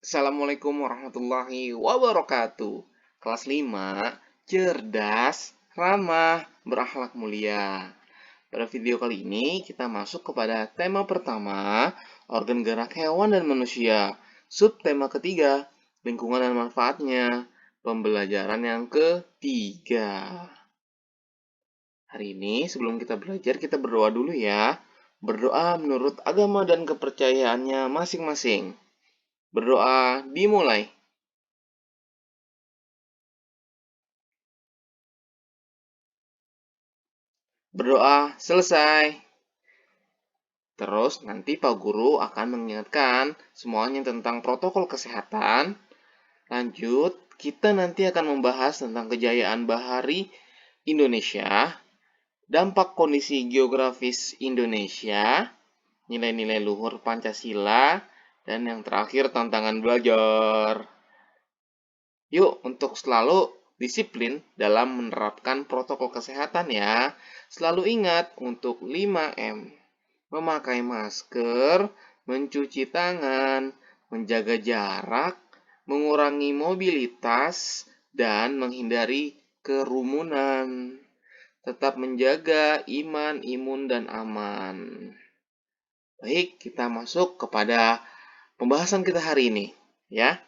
Assalamualaikum warahmatullahi wabarakatuh. Kelas 5, cerdas, ramah, berakhlak mulia. Pada video kali ini kita masuk kepada tema pertama, organ gerak hewan dan manusia. Subtema ketiga, lingkungan dan manfaatnya. Pembelajaran yang ketiga. Hari ini sebelum kita belajar kita berdoa dulu ya. Berdoa menurut agama dan kepercayaannya masing-masing. Berdoa dimulai. Berdoa selesai. Terus nanti Pak Guru akan mengingatkan semuanya tentang protokol kesehatan. Lanjut, kita nanti akan membahas tentang kejayaan bahari Indonesia, dampak kondisi geografis Indonesia, nilai-nilai luhur Pancasila, dan yang terakhir tantangan belajar. Yuk, untuk selalu disiplin dalam menerapkan protokol kesehatan ya. Selalu ingat untuk 5M. Memakai masker, mencuci tangan, menjaga jarak, mengurangi mobilitas, dan menghindari kerumunan. Tetap menjaga iman, imun, dan aman. Baik, kita masuk kepada pembahasan kita hari ini, ya.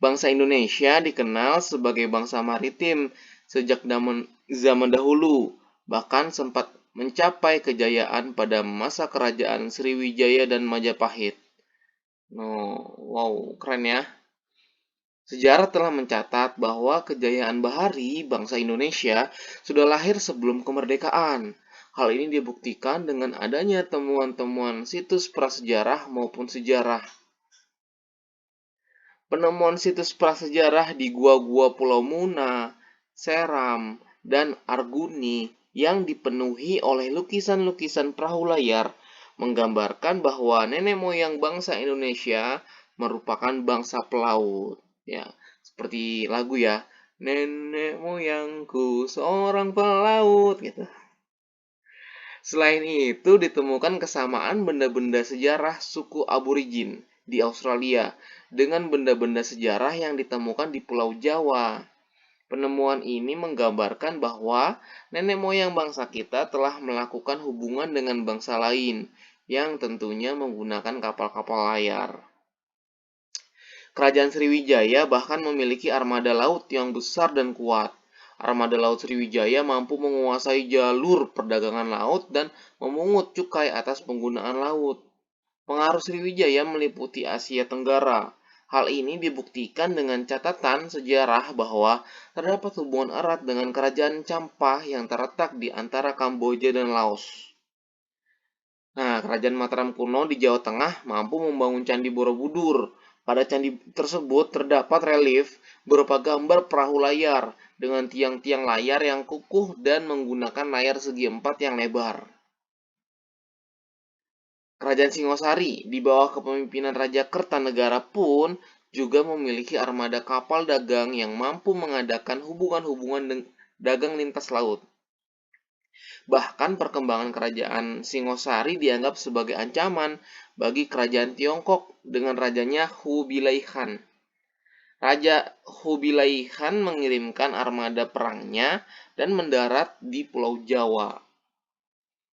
Bangsa Indonesia dikenal sebagai bangsa maritim sejak zaman dahulu, bahkan sempat mencapai kejayaan pada masa kerajaan Sriwijaya dan Majapahit. Wow, keren ya. Sejarah telah mencatat bahwa kejayaan bahari bangsa Indonesia sudah lahir sebelum kemerdekaan. Hal ini dibuktikan dengan adanya temuan-temuan situs prasejarah maupun sejarah. Penemuan situs prasejarah di gua-gua Pulau Muna, Seram, dan Arguni yang dipenuhi oleh lukisan-lukisan perahu layar menggambarkan bahwa nenek moyang bangsa Indonesia merupakan bangsa pelaut. Ya, seperti lagu ya. Nenek moyangku seorang pelaut gitu. Selain itu, ditemukan kesamaan benda-benda sejarah suku aborigin di Australia dengan benda-benda sejarah yang ditemukan di Pulau Jawa. Penemuan ini menggambarkan bahwa nenek moyang bangsa kita telah melakukan hubungan dengan bangsa lain yang tentunya menggunakan kapal-kapal layar. Kerajaan Sriwijaya bahkan memiliki armada laut yang besar dan kuat. Armada Laut Sriwijaya mampu menguasai jalur perdagangan laut dan memungut cukai atas penggunaan laut. Pengaruh Sriwijaya meliputi Asia Tenggara. Hal ini dibuktikan dengan catatan sejarah bahwa terdapat hubungan erat dengan kerajaan Champa yang terletak di antara Kamboja dan Laos. Nah, kerajaan Mataram kuno di Jawa Tengah mampu membangun Candi Borobudur. Pada candi tersebut terdapat relief berupa gambar perahu layar dengan tiang-tiang layar yang kukuh dan menggunakan layar segi empat yang lebar. Kerajaan Singosari di bawah kepemimpinan Raja Kertanegara pun juga memiliki armada kapal dagang yang mampu mengadakan hubungan-hubungan dagang lintas laut. Bahkan perkembangan kerajaan Singosari dianggap sebagai ancaman bagi kerajaan Tiongkok dengan rajanya Hubilai Khan. Raja Hubilai Khan mengirimkan armada perangnya dan mendarat di Pulau Jawa.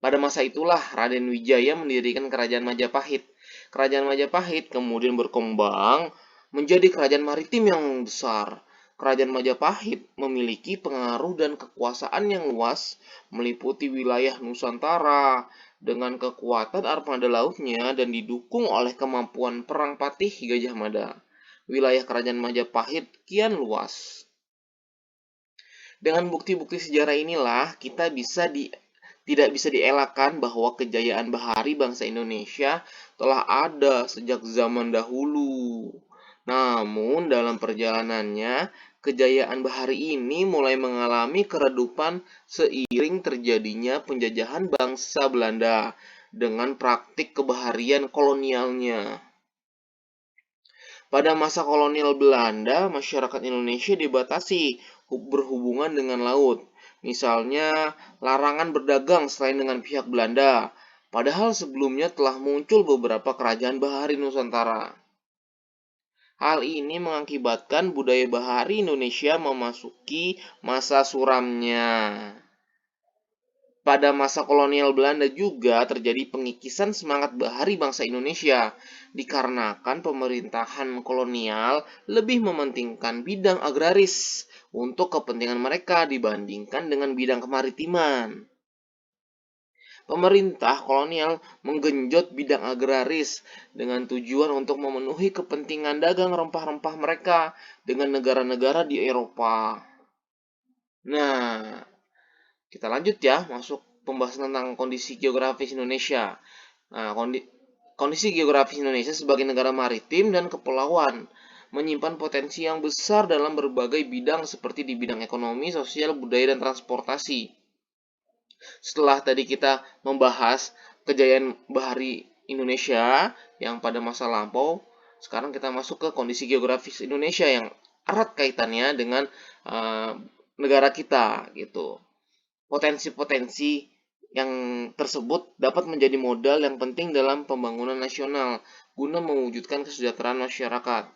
Pada masa itulah Raden Wijaya mendirikan kerajaan Majapahit. Kerajaan Majapahit kemudian berkembang menjadi kerajaan maritim yang besar. Kerajaan Majapahit memiliki pengaruh dan kekuasaan yang luas, meliputi wilayah Nusantara dengan kekuatan armada lautnya dan didukung oleh kemampuan perang Patih Gajah Mada. Wilayah kerajaan Majapahit kian luas. Dengan bukti-bukti sejarah inilah kita tidak bisa dielakkan bahwa kejayaan bahari bangsa Indonesia telah ada sejak zaman dahulu. Namun dalam perjalanannya, kejayaan bahari ini mulai mengalami keredupan seiring terjadinya penjajahan bangsa Belanda dengan praktik kebaharian kolonialnya. Pada masa kolonial Belanda, masyarakat Indonesia dibatasi berhubungan dengan laut. Misalnya, larangan berdagang selain dengan pihak Belanda. Padahal sebelumnya telah muncul beberapa kerajaan bahari Nusantara. Hal ini mengakibatkan budaya bahari Indonesia memasuki masa suramnya. Pada masa kolonial Belanda juga terjadi pengikisan semangat bahari bangsa Indonesia, dikarenakan pemerintahan kolonial lebih mementingkan bidang agraris untuk kepentingan mereka dibandingkan dengan bidang kemaritiman. Pemerintah kolonial menggenjot bidang agraris dengan tujuan untuk memenuhi kepentingan dagang rempah-rempah mereka dengan negara-negara di Eropa. Nah, kita lanjut ya, masuk pembahasan tentang kondisi geografis Indonesia. Nah, kondisi geografis Indonesia sebagai negara maritim dan kepulauan menyimpan potensi yang besar dalam berbagai bidang seperti di bidang ekonomi, sosial, budaya, dan transportasi. Setelah tadi kita membahas kejayaan bahari Indonesia yang pada masa lampau, sekarang kita masuk ke kondisi geografis Indonesia yang erat kaitannya dengan negara kita gitu. Potensi-potensi yang tersebut dapat menjadi modal yang penting dalam pembangunan nasional guna mewujudkan kesejahteraan masyarakat.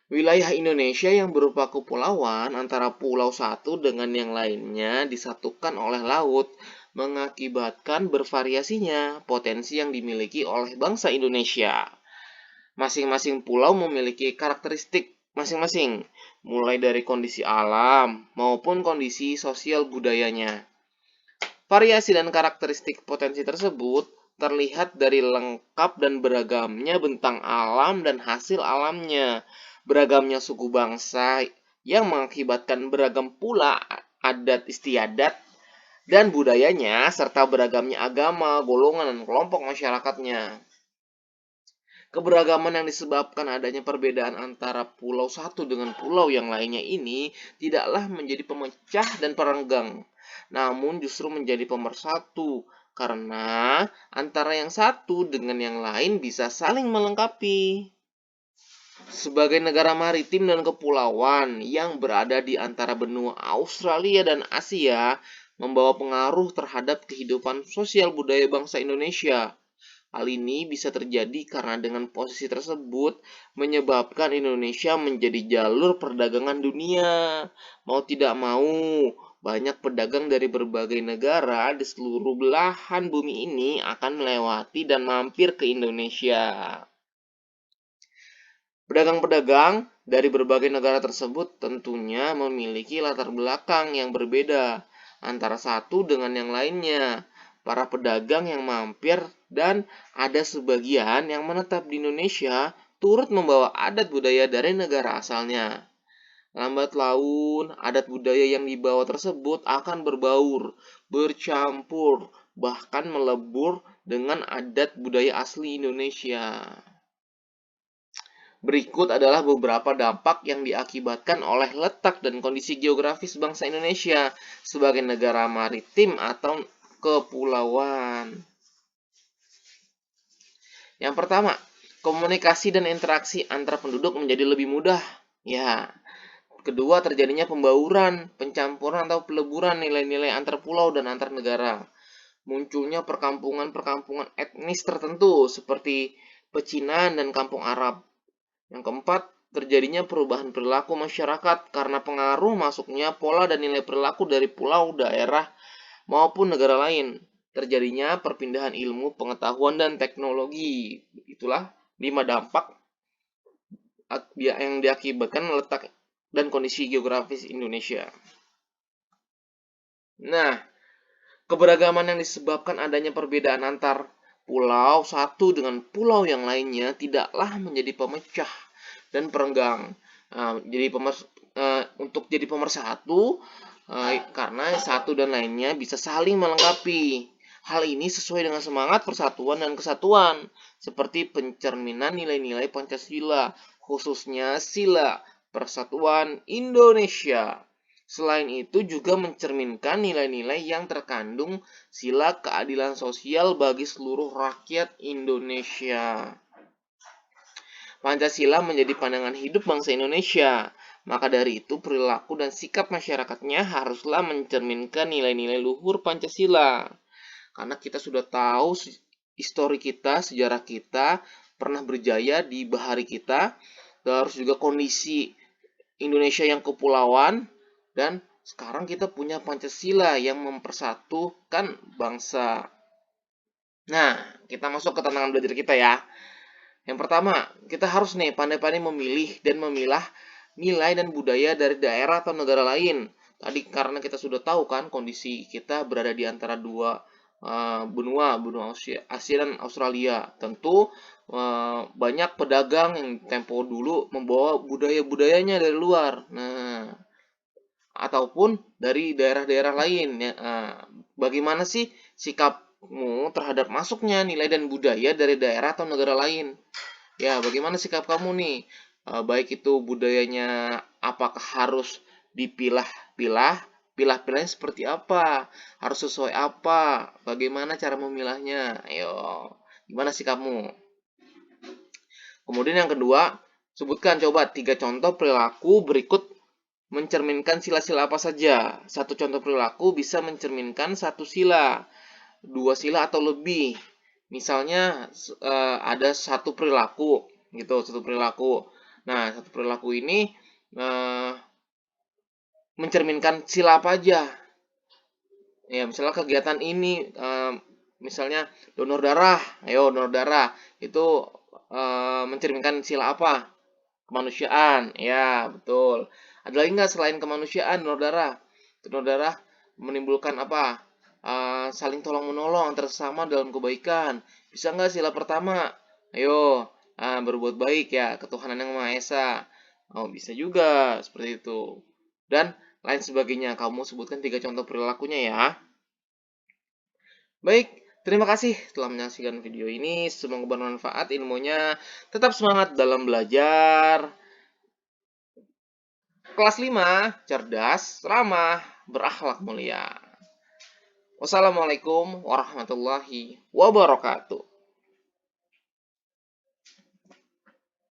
Wilayah Indonesia yang berupa kepulauan antara pulau satu dengan yang lainnya disatukan oleh laut mengakibatkan bervariasinya potensi yang dimiliki oleh bangsa Indonesia. Masing-masing pulau memiliki karakteristik masing-masing, mulai dari kondisi alam maupun kondisi sosial budayanya. Variasi dan karakteristik potensi tersebut terlihat dari lengkap dan beragamnya bentang alam dan hasil alamnya, beragamnya suku bangsa yang mengakibatkan beragam pula adat istiadat dan budayanya, serta beragamnya agama, golongan, dan kelompok masyarakatnya. Keberagaman yang disebabkan adanya perbedaan antara pulau satu dengan pulau yang lainnya ini tidaklah menjadi pemecah dan perenggang, namun justru menjadi pemersatu karena antara yang satu dengan yang lain bisa saling melengkapi. Sebagai negara maritim dan kepulauan yang berada di antara benua Australia dan Asia, membawa pengaruh terhadap kehidupan sosial budaya bangsa Indonesia. Hal ini bisa terjadi karena dengan posisi tersebut menyebabkan Indonesia menjadi jalur perdagangan dunia. Mau tidak mau, banyak pedagang dari berbagai negara di seluruh belahan bumi ini akan melewati dan mampir ke Indonesia. Pedagang-pedagang dari berbagai negara tersebut tentunya memiliki latar belakang yang berbeda antara satu dengan yang lainnya. Para pedagang yang mampir dan ada sebagian yang menetap di Indonesia turut membawa adat budaya dari negara asalnya. Lambat laun, adat budaya yang dibawa tersebut akan berbaur, bercampur, bahkan melebur dengan adat budaya asli Indonesia. Berikut adalah beberapa dampak yang diakibatkan oleh letak dan kondisi geografis bangsa Indonesia sebagai negara maritim atau kepulauan. Yang pertama, komunikasi dan interaksi antar penduduk menjadi lebih mudah. Ya. Kedua, terjadinya pembauran, pencampuran atau peleburan nilai-nilai antar pulau dan antar negara. Munculnya perkampungan-perkampungan etnis tertentu seperti pecinan dan kampung Arab. Yang keempat, terjadinya perubahan perilaku masyarakat karena pengaruh masuknya pola dan nilai perilaku dari pulau, daerah, maupun negara lain. Terjadinya perpindahan ilmu, pengetahuan, dan teknologi. Itulah 5 dampak yang diakibatkan letak dan kondisi geografis Indonesia. Nah, keberagaman yang disebabkan adanya perbedaan antar pulau satu dengan pulau yang lainnya tidaklah menjadi pemecah dan perenggang. Untuk jadi pemersatu, karena satu dan lainnya bisa saling melengkapi. Hal ini sesuai dengan semangat persatuan dan kesatuan, seperti pencerminan nilai-nilai Pancasila, khususnya sila persatuan Indonesia. Selain itu juga mencerminkan nilai-nilai yang terkandung sila keadilan sosial bagi seluruh rakyat Indonesia. Pancasila menjadi pandangan hidup bangsa Indonesia. Maka dari itu perilaku dan sikap masyarakatnya haruslah mencerminkan nilai-nilai luhur Pancasila. Karena kita sudah tahu histori kita, sejarah kita, pernah berjaya di bahari kita, terus juga kondisi Indonesia yang kepulauan, dan sekarang kita punya Pancasila yang mempersatukan bangsa. Nah, kita masuk ke tantangan belajar kita ya. Yang pertama, kita harus nih pandai-pandai memilih dan memilah nilai dan budaya dari daerah atau negara lain. Tadi karena kita sudah tahu kan kondisi kita berada di antara dua benua Asia dan Australia. Tentu banyak pedagang yang tempo dulu membawa budaya-budayanya dari luar. Nah, ataupun dari daerah-daerah lain ya. Bagaimana sih sikapmu terhadap masuknya nilai dan budaya dari daerah atau negara lain? Ya, bagaimana sikap kamu nih? Baik itu budayanya apakah harus dipilah-pilah? Pilah-pilahnya seperti apa? Harus sesuai apa? Bagaimana cara memilahnya? Ayo, gimana sikapmu? Kemudian yang kedua, sebutkan coba 3 contoh perilaku berikut mencerminkan sila-sila apa saja. Satu contoh perilaku bisa mencerminkan satu sila, 2 sila atau lebih. Misalnya ada satu perilaku, gitu, satu perilaku. Nah, satu perilaku ini mencerminkan sila apa aja? Ya, misalnya kegiatan ini, misalnya donor darah. Ayo, donor darah itu mencerminkan sila apa? Kemanusiaan. Ya, betul. Ada lagi nggak selain kemanusiaan donor darah? Donor darah menimbulkan apa? Saling tolong menolong antar sesama dalam kebaikan. Bisa nggak sila pertama? Ayo, berbuat baik ya, ketuhanan yang Maha Esa. Oh, bisa juga seperti itu. Dan lain sebagainya. Kamu sebutkan 3 contoh perilakunya ya. Baik, terima kasih telah menyaksikan video ini. Semoga bermanfaat ilmunya. Tetap semangat dalam belajar. Kelas 5, cerdas, ramah, berakhlak mulia. Wassalamualaikum warahmatullahi wabarakatuh.